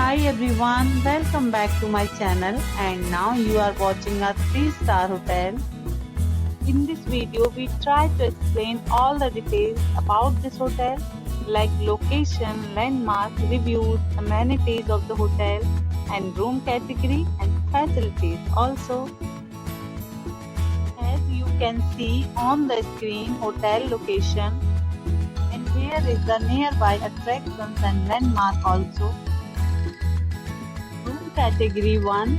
Hi everyone, welcome back to my channel and now you are watching a 3-star hotel. In this video, we try to explain all the details about this hotel like location, landmark, reviews, amenities of the hotel and room category and facilities also. As you can see on the screen, hotel location, and here is the nearby attractions and landmark also. Room category 1.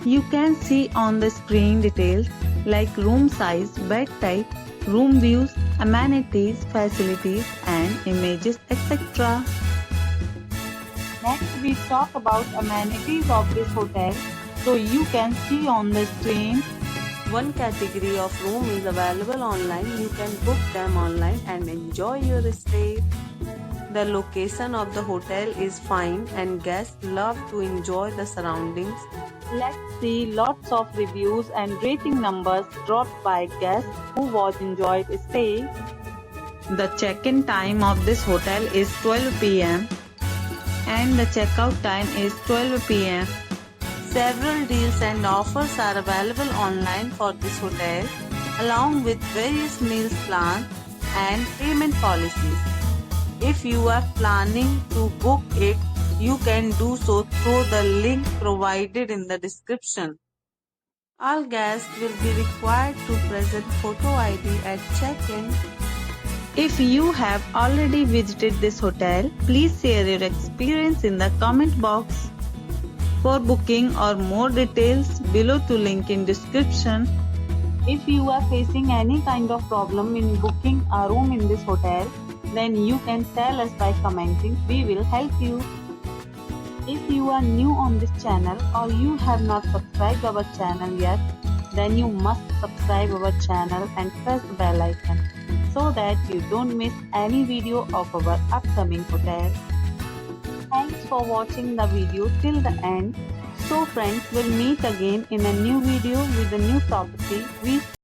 You can see on the screen details like room size, bed type, room views, amenities, facilities and images etc. Next we talk about amenities of this hotel. So you can see on the screen, one category of room is available online. You can book them online and enjoy your stay. The location of the hotel is fine and guests love to enjoy the surroundings. Let's see lots of reviews and rating numbers dropped by guests who was enjoyed stay. The check-in time of this hotel is 12 p.m. and the checkout time is 12 p.m. Several deals and offers are available online for this hotel, along with various meals plans and payment policies. If you are planning to book it, you can do so through the link provided in the description. All guests will be required to present photo ID at check-in. If you have already visited this hotel, please share your experience in the comment box. For booking or more details, below to link in description. If you are facing any kind of problem in booking a room in this hotel, then you can tell us by commenting. We will help you. If you are new on this channel or you have not subscribed our channel yet, then you must subscribe our channel and press the bell icon so that you don't miss any video of our upcoming hotel. Thanks for watching the video till the end. So friends, we'll meet again in a new video with a new property.